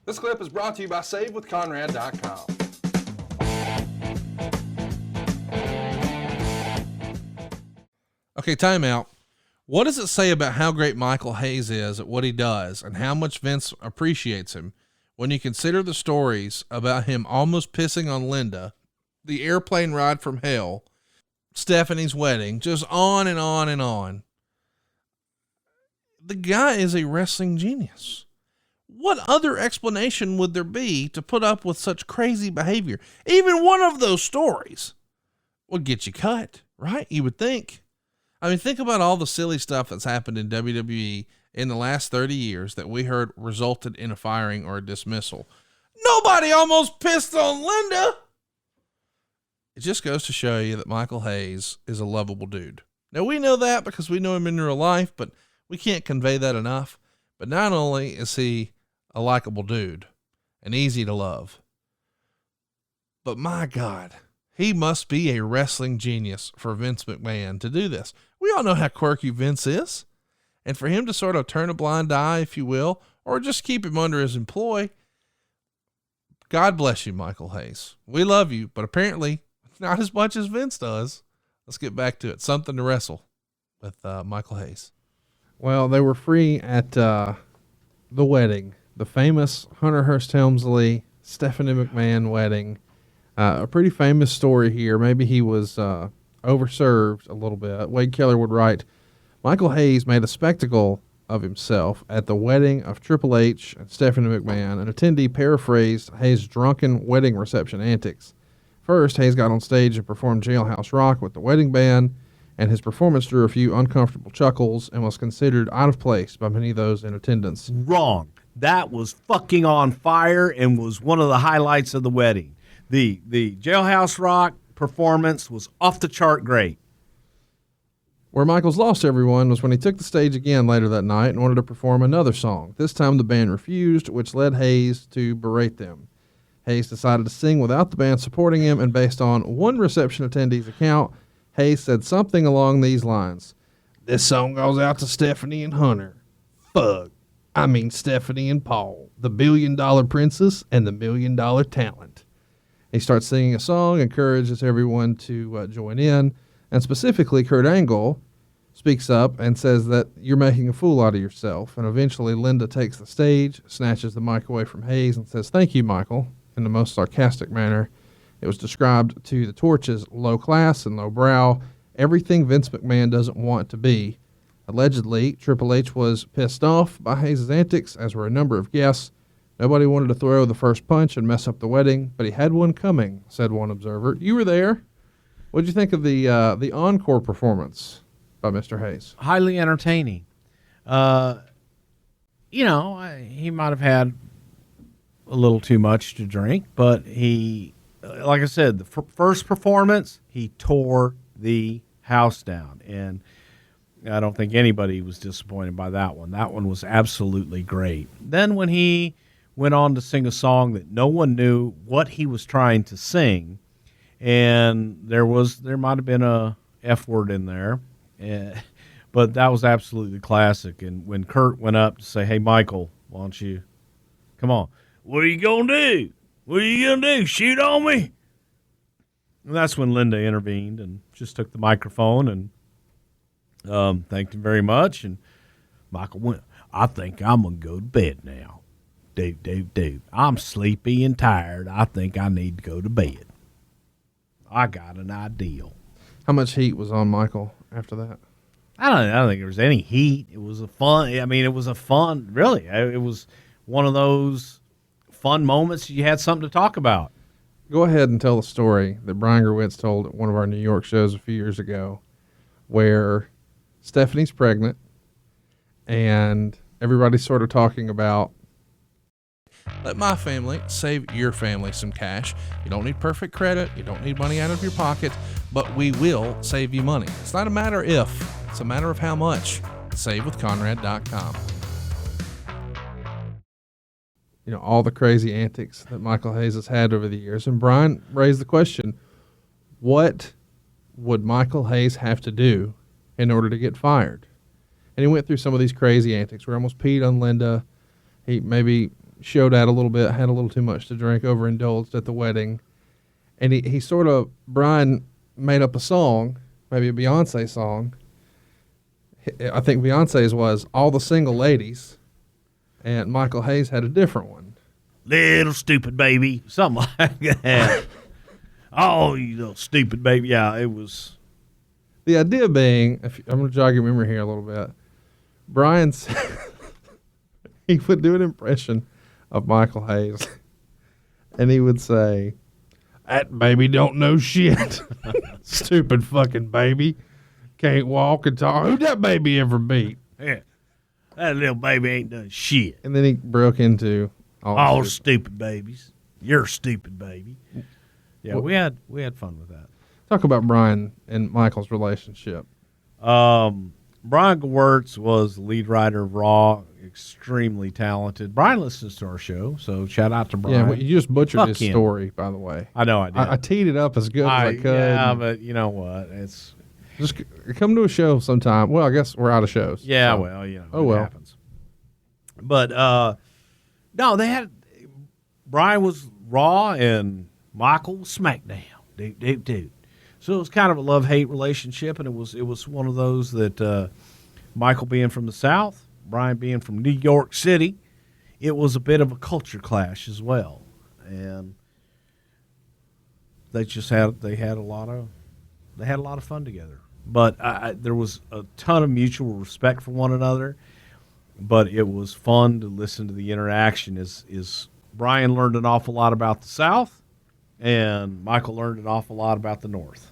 This clip is brought to you by SaveWithConrad.com. Okay, time out. What does it say about how great Michael Hayes is at what he does and how much Vince appreciates him when you consider the stories about him almost pissing on Linda, the airplane ride from hell, Stephanie's wedding, just on and on and on? The guy is a wrestling genius. What other explanation would there be to put up with such crazy behavior? Even one of those stories would get you cut, right? You would think. I mean, think about all the silly stuff that's happened in WWE in the last 30 years that we heard resulted in a firing or a dismissal. Nobody almost pissed on Linda. It just goes to show you that Michael Hayes is a lovable dude. Now, we know that because we know him in real life, but we can't convey that enough. But not only is he a likable dude and easy to love, but my God, he must be a wrestling genius for Vince McMahon to do this. We all know how quirky Vince is. And for him to sort of turn a blind eye, if you will, or just keep him under his employ, God bless you, Michael Hayes. We love you, but apparently not as much as Vince does. Let's get back to it. Something to wrestle with Michael Hayes. Well, they were free at the wedding, the famous Hunter Hearst Helmsley, Stephanie McMahon wedding. A pretty famous story here. Maybe he was overserved a little bit. Wade Keller would write, Michael Hayes made a spectacle of himself at the wedding of Triple H and Stephanie McMahon. An attendee paraphrased Hayes' drunken wedding reception antics. First, Hayes got on stage and performed Jailhouse Rock with the wedding band, and his performance drew a few uncomfortable chuckles and was considered out of place by many of those in attendance. Wrong. That was fucking on fire and was one of the highlights of the wedding. The Jailhouse Rock performance was off the chart great. Where Michaels lost everyone was when he took the stage again later that night and wanted to perform another song. This time the band refused, which led Hayes to berate them. Hayes decided to sing without the band supporting him, and based on one reception attendee's account, Hayes said something along these lines. This song goes out to Stephanie and Hunter. Fuck. I mean Stephanie and Paul, the $1 billion princess and the $1 million talent. He starts singing a song, encourages everyone to join in, and specifically Kurt Angle speaks up and says that you're making a fool out of yourself. And eventually Linda takes the stage, snatches the mic away from Hayes, and says, "Thank you, Michael," in the most sarcastic manner. It was described to the Torch as low class and low brow, everything Vince McMahon doesn't want it to be. Allegedly, Triple H was pissed off by Hayes' antics, as were a number of guests. Nobody wanted to throw the first punch and mess up the wedding, but he had one coming, said one observer. You were there. What did you think of the encore performance by Mr. Hayes? Highly entertaining. He might have had a little too much to drink, but he, like I said, the first performance, he tore the house down, and I don't think anybody was disappointed by that one. That one was absolutely great. Then when he went on to sing a song that no one knew what he was trying to sing, and there might have been a F word in there, but that was absolutely classic. And when Kurt went up to say, "Hey, Michael, why don't you, come on, what are you going to do? What are you going to do, shoot on me?" And that's when Linda intervened and just took the microphone and thanked him very much. And Michael went, "I think I'm going to go to bed now. Dave, I'm sleepy and tired. I think I need to go to bed. I got an ideal." How much heat was on Michael after that? I don't think there was any heat. It was it was one of those fun moments you had something to talk about. Go ahead and tell the story that Brian Gerwitz told at one of our New York shows a few years ago, where Stephanie's pregnant and everybody's sort of talking about, Let my family save your family some cash. You don't need perfect credit. You don't need money out of your pocket, but we will save you money. It's not a matter if, it's a matter of how much. SaveWithConrad.com. you know, all the crazy antics that Michael Hayes has had over the years. And Brian raised the question, what would Michael Hayes have to do in order to get fired? And he went through some of these crazy antics where he almost peed on Linda. He maybe showed out a little bit, had a little too much to drink, overindulged at the wedding. And he sort of, Brian made up a song, maybe a Beyonce song. I think Beyonce's was All the Single Ladies, and Michael Hayes had a different one. Little stupid baby. Something like that. Oh, you little stupid baby. Yeah, it was. The idea being, I'm going to jog your memory here a little bit. Brian, he would do an impression of Michael Hayes, and he would say, "That baby don't know shit. Stupid fucking baby. Can't walk and talk. Who'd that baby ever beat?" Yeah. That little baby ain't done shit. And then he broke into all stupid babies. You're a stupid baby. Yeah, we had fun with that. Talk about Brian and Michael's relationship. Brian Gewirtz was the lead writer of Raw, extremely talented. Brian listens to our show, so shout out to Brian. Yeah, well, you just butchered Fuck his him. story, by the way. I know I did. I teed it up as good as I could. Yeah, but you know what? It's just come to a show sometime. Well, I guess we're out of shows. yeah. so. Well, you know, Oh, it well. happens. But no, they had Brian was Raw and Michael was SmackDown. Dude. So it was kind of a love-hate relationship, and it was one of those that Michael being from the South, Brian being from New York City, it was a bit of a culture clash as well, and they had a lot of fun together. But there was a ton of mutual respect for one another. But it was fun to listen to the interaction. Is Brian learned an awful lot about the South, and Michael learned an awful lot about the North.